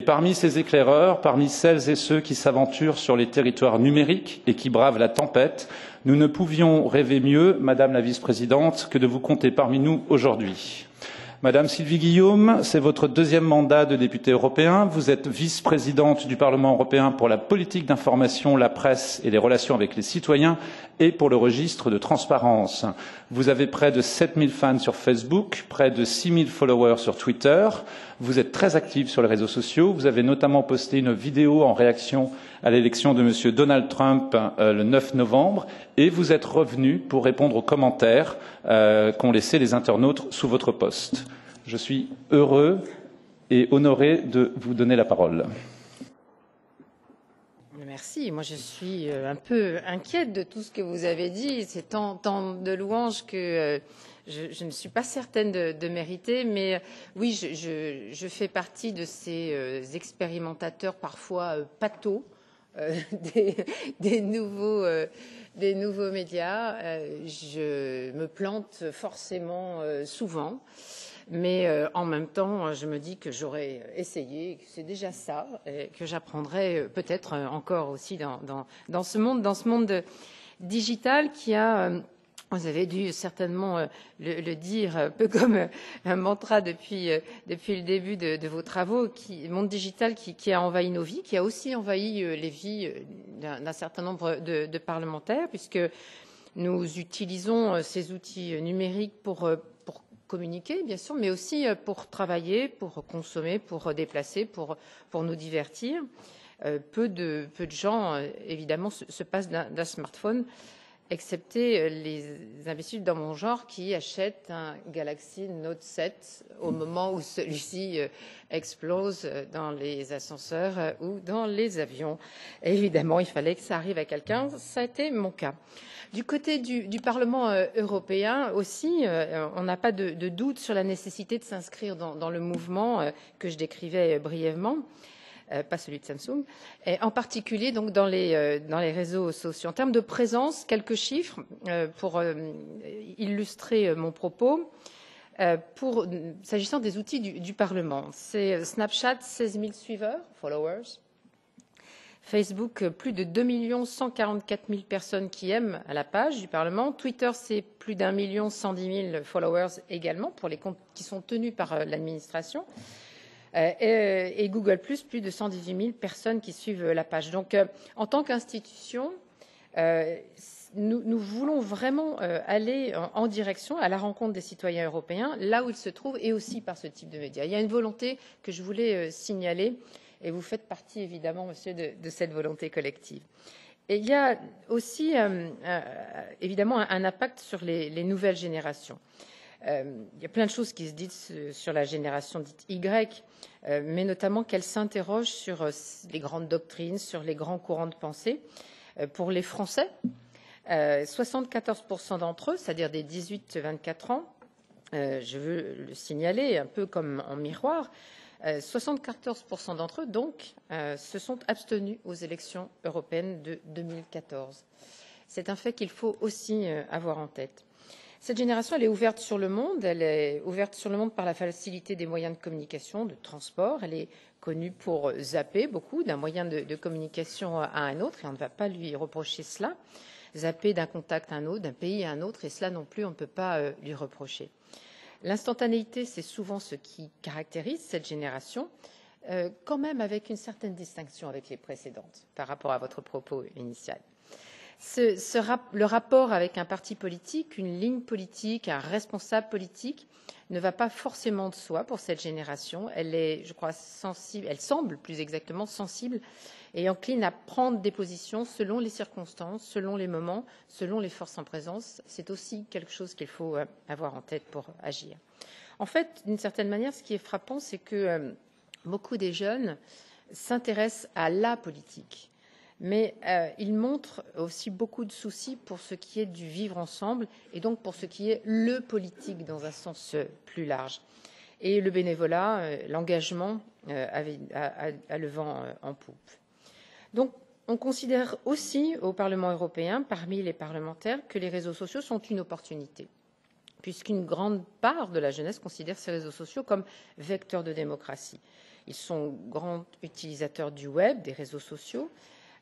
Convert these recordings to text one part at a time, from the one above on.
parmi ces éclaireurs, parmi celles et ceux qui s'aventurent sur les territoires numériques et qui bravent la tempête, nous ne pouvions rêver mieux, Madame la Vice-présidente, que de vous compter parmi nous aujourd'hui. Madame Sylvie Guillaume, c'est votre deuxième mandat de députée européen. Vous êtes vice-présidente du Parlement européen pour la politique d'information, la presse et les relations avec les citoyens et pour le registre de transparence. Vous avez près de 7000 fans sur Facebook, près de 6000 followers sur Twitter. Vous êtes très active sur les réseaux sociaux. Vous avez notamment posté une vidéo en réaction à l'élection de M. Donald Trump le 9 novembre et vous êtes revenu pour répondre aux commentaires qu'ont laissés les internautes sous votre poste. Je suis heureux et honoré de vous donner la parole. Merci. Moi, je suis un peu inquiète de tout ce que vous avez dit. C'est tant de louanges que je ne suis pas certaine de mériter. Mais oui, je fais partie de ces expérimentateurs parfois pathos des nouveaux médias. Je me plante forcément souvent. Mais en même temps, je me dis que j'aurais essayé, que c'est déjà ça, et que j'apprendrai peut-être encore aussi dans ce monde digital qui a, vous avez dû certainement le dire, un peu comme un mantra depuis le début de vos travaux, monde digital qui a envahi nos vies, qui a aussi envahi les vies d'un certain nombre de parlementaires, puisque nous utilisons ces outils numériques pour communiquer, bien sûr, mais aussi pour travailler, pour consommer, pour déplacer, pour nous divertir. Peu de gens, évidemment, se passent d'un smartphone, excepté les imbéciles dans mon genre qui achètent un Galaxy Note 7 au moment où celui-ci explose dans les ascenseurs ou dans les avions. Et évidemment, il fallait que ça arrive à quelqu'un. Ça a été mon cas. Du côté du Parlement européen aussi, on n'a pas de doute sur la nécessité de s'inscrire dans le mouvement que je décrivais brièvement, pas celui de Samsung, et en particulier donc dans les réseaux sociaux. En termes de présence, quelques chiffres pour illustrer mon propos. S'agissant des outils du Parlement, c'est Snapchat, 16 000 suiveurs, followers. Facebook, plus de 2 144 000 personnes qui aiment la page du Parlement. Twitter, c'est plus d'1 110 000 followers également pour les comptes qui sont tenus par l'administration. Et Google+, plus de 118 000 personnes qui suivent la page. Donc, en tant qu'institution, nous voulons vraiment aller en direction à la rencontre des citoyens européens, là où ils se trouvent, et aussi par ce type de médias. Il y a une volonté que je voulais signaler, et vous faites partie, évidemment, monsieur, de cette volonté collective. Et il y a aussi, évidemment, un impact sur les nouvelles générations. Il y a plein de choses qui se disent sur la génération dite Y, mais notamment qu'elle s'interroge sur les grandes doctrines, sur les grands courants de pensée. Pour les Français, 74% d'entre eux, c'est-à-dire des 18-24 ans, je veux le signaler un peu comme en miroir, 74% d'entre eux, donc, se sont abstenus aux élections européennes de 2014. C'est un fait qu'il faut aussi avoir en tête. Cette génération, elle est ouverte sur le monde. Elle est ouverte sur le monde par la facilité des moyens de communication, de transport. Elle est connue pour zapper beaucoup d'un moyen de communication à un autre, et on ne va pas lui reprocher cela. Zapper d'un contact à un autre, d'un pays à un autre, et cela non plus, on ne peut pas lui reprocher. L'instantanéité, c'est souvent ce qui caractérise cette génération, quand même avec une certaine distinction avec les précédentes, par rapport à votre propos initial. Le rapport avec un parti politique, une ligne politique, un responsable politique ne va pas forcément de soi pour cette génération. Elle est, je crois, sensible, elle semble plus exactement sensible et encline à prendre des positions selon les circonstances, selon les moments, selon les forces en présence. C'est aussi quelque chose qu'il faut avoir en tête pour agir. En fait, d'une certaine manière, ce qui est frappant, c'est que beaucoup des jeunes s'intéressent à la politique. Mais il montre aussi beaucoup de soucis pour ce qui est du vivre ensemble et donc pour ce qui est le politique dans un sens plus large. Et le bénévolat, l'engagement a le vent en poupe. Donc, on considère aussi au Parlement européen, parmi les parlementaires, que les réseaux sociaux sont une opportunité. puisqu'une grande part de la jeunesse considère ces réseaux sociaux comme vecteurs de démocratie. Ils sont grands utilisateurs du web, des réseaux sociaux.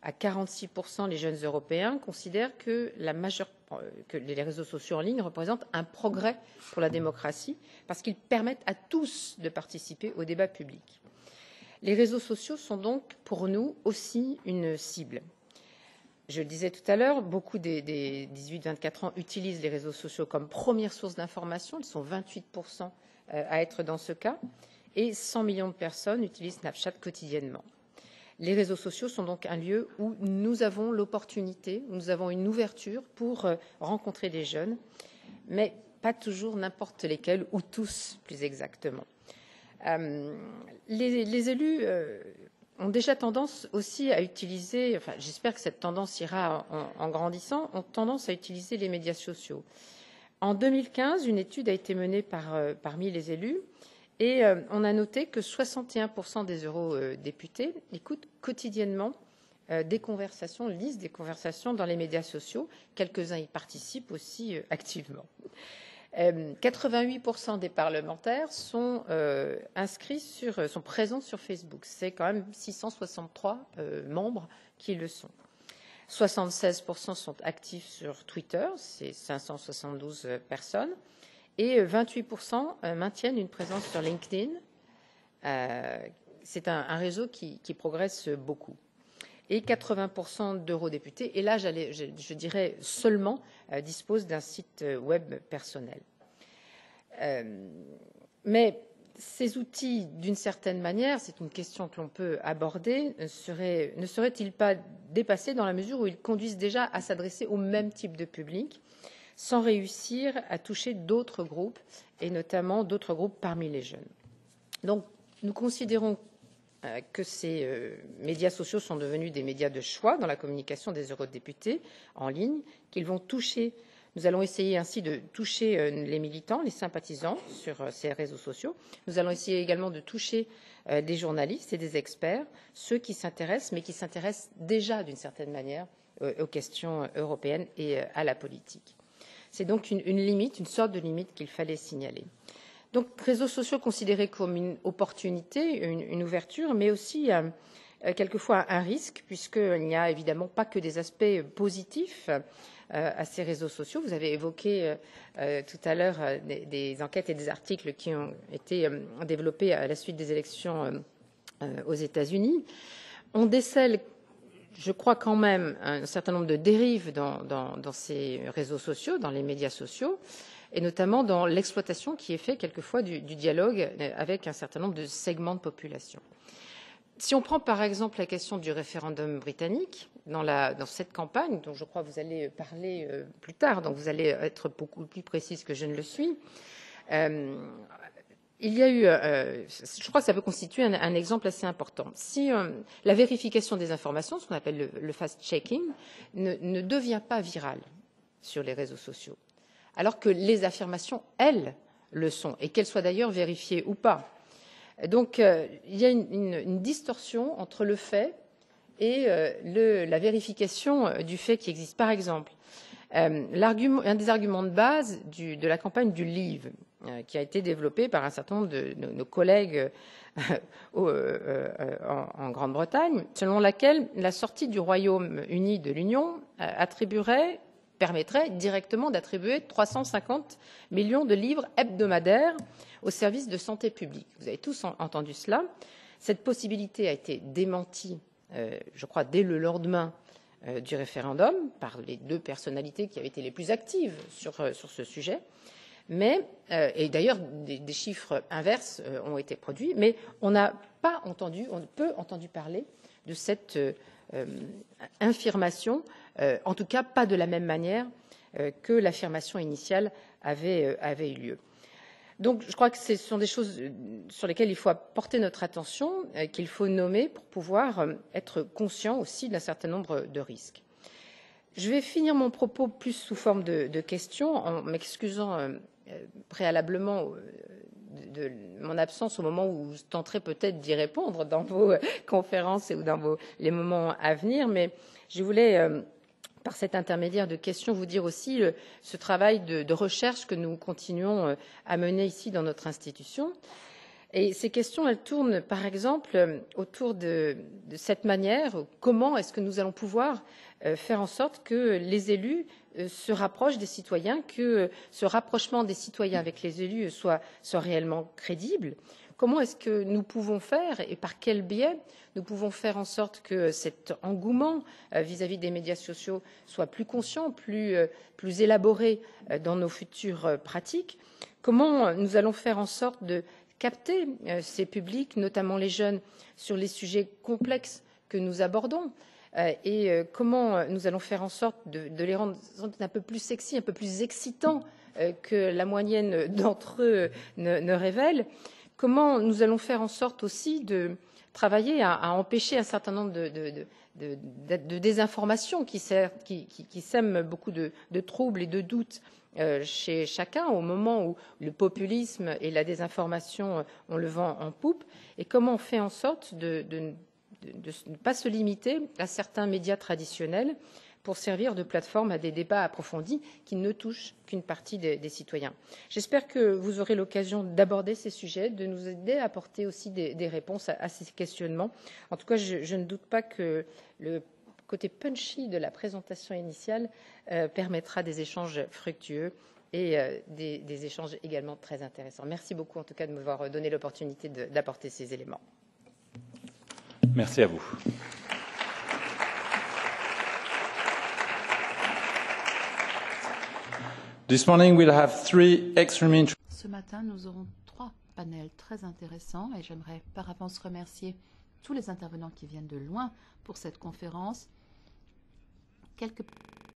À 46%, les jeunes Européens considèrent que les réseaux sociaux en ligne représentent un progrès pour la démocratie parce qu'ils permettent à tous de participer au débat public. Les réseaux sociaux sont donc pour nous aussi une cible. Je le disais tout à l'heure, beaucoup des 18-24 ans utilisent les réseaux sociaux comme première source d'information. Ils sont 28% à être dans ce cas. Et 100 millions de personnes utilisent Snapchat quotidiennement. Les réseaux sociaux sont donc un lieu où nous avons l'opportunité, où nous avons une ouverture pour rencontrer des jeunes, mais pas toujours n'importe lesquels, ou tous plus exactement. Les élus ont déjà tendance aussi à utiliser, enfin j'espère que cette tendance ira en grandissant, ont tendance à utiliser les médias sociaux. En 2015, une étude a été menée parmi les élus et on a noté que 61% des eurodéputés écoutent quotidiennement des conversations, lisent des conversations dans les médias sociaux. Quelques-uns y participent aussi activement. 88% des parlementaires sont sont présents sur Facebook. C'est quand même 663 membres qui le sont. 76% sont actifs sur Twitter, c'est 572 personnes, et 28% maintiennent une présence sur LinkedIn. C'est un réseau qui progresse beaucoup. Et 80% d'eurodéputés, et là je dirais seulement, disposent d'un site web personnel. Mais ces outils, d'une certaine manière, c'est une question que l'on peut aborder, ne seraient-ils pas dépassés dans la mesure où ils conduisent déjà à s'adresser au même type de public, sans réussir à toucher d'autres groupes, et notamment d'autres groupes parmi les jeunes. Donc, nous considérons que ces médias sociaux sont devenus des médias de choix dans la communication des eurodéputés en ligne, qu'ils vont toucher. Nous allons essayer ainsi de toucher les militants, les sympathisants sur ces réseaux sociaux. Nous allons essayer également de toucher des journalistes et des experts, ceux qui s'intéressent, mais qui s'intéressent déjà d'une certaine manière aux questions européennes et à la politique. C'est donc une limite, une sorte de limite qu'il fallait signaler. Donc, réseaux sociaux considérés comme une opportunité, une ouverture, mais aussi quelquefois un risque, puisqu'il n'y a évidemment pas que des aspects positifs à ces réseaux sociaux. Vous avez évoqué tout à l'heure des enquêtes et des articles qui ont été développés à la suite des élections aux États-Unis. On décèle, je crois quand même, un certain nombre de dérives dans ces réseaux sociaux, dans les médias sociaux, et notamment dans l'exploitation qui est faite quelquefois du dialogue avec un certain nombre de segments de population. Si on prend par exemple la question du référendum britannique, dans cette campagne, dont je crois que vous allez parler plus tard, donc vous allez être beaucoup plus précise que je ne le suis, il y a eu, je crois que ça peut constituer un exemple assez important. Si la vérification des informations, ce qu'on appelle le fast-checking, ne devient pas virale sur les réseaux sociaux, alors que les affirmations, elles, le sont, et qu'elles soient d'ailleurs vérifiées ou pas. Donc, il y a une distorsion entre le fait et la vérification du fait qui existe. Par exemple, un des arguments de base de la campagne du Leave, qui a été développé par un certain nombre de nos collègues en Grande-Bretagne, selon laquelle la sortie du Royaume-Uni de l'Union permettrait directement d'attribuer 350 millions de livres hebdomadaires aux services de santé publique. Vous avez tous entendu cela. Cette possibilité a été démentie, je crois, dès le lendemain du référendum par les deux personnalités qui avaient été les plus actives sur ce sujet. Mais, et d'ailleurs, des chiffres inverses ont été produits, mais on n'a pas entendu, on peu entendu parler de cette infirmation, en tout cas pas de la même manière que l'affirmation initiale avait eu lieu. Donc je crois que ce sont des choses sur lesquelles il faut porter notre attention, qu'il faut nommer pour pouvoir être conscient aussi d'un certain nombre de risques. Je vais finir mon propos plus sous forme de questions en m'excusant préalablement de mon absence au moment où je tenterai peut-être d'y répondre dans vos conférences ou dans les moments à venir, mais je voulais par cet intermédiaire de questions, vous dire aussi ce travail de recherche que nous continuons à mener ici dans notre institution. Et ces questions, elles tournent par exemple autour de cette manière, comment est-ce que nous allons pouvoir faire en sorte que les élus se rapprochent des citoyens, que ce rapprochement des citoyens avec les élus soit réellement crédible. Comment est-ce que nous pouvons faire et par quel biais nous pouvons faire en sorte que cet engouement vis-à-vis des médias sociaux soit plus conscient, plus élaboré dans nos futures pratiques? Comment nous allons faire en sorte de capter ces publics, notamment les jeunes, sur les sujets complexes que nous abordons et comment nous allons faire en sorte de les rendre un peu plus sexy, un peu plus excitants que la moyenne d'entre eux ne révèle. Comment nous allons faire en sorte aussi de travailler à empêcher un certain nombre de désinformations qui sèment beaucoup de troubles et de doutes chez chacun au moment où le populisme et la désinformation ont le vent en poupe, et comment on fait en sorte de ne pas se limiter à certains médias traditionnels pour servir de plateforme à des débats approfondis qui ne touchent qu'une partie des citoyens. J'espère que vous aurez l'occasion d'aborder ces sujets, de nous aider à apporter aussi des réponses à ces questionnements. En tout cas, je ne doute pas que le côté punchy de la présentation initiale permettra des échanges fructueux et des échanges également très intéressants. Merci beaucoup en tout cas de m'avoir donné l'opportunité d'apporter ces éléments. Merci à vous. This morning we'll have three extremely interesting. Ce matin, nous aurons 3 panels très intéressants et j'aimerais par avance remercier tous les intervenants qui viennent de loin pour cette conférence. Quelques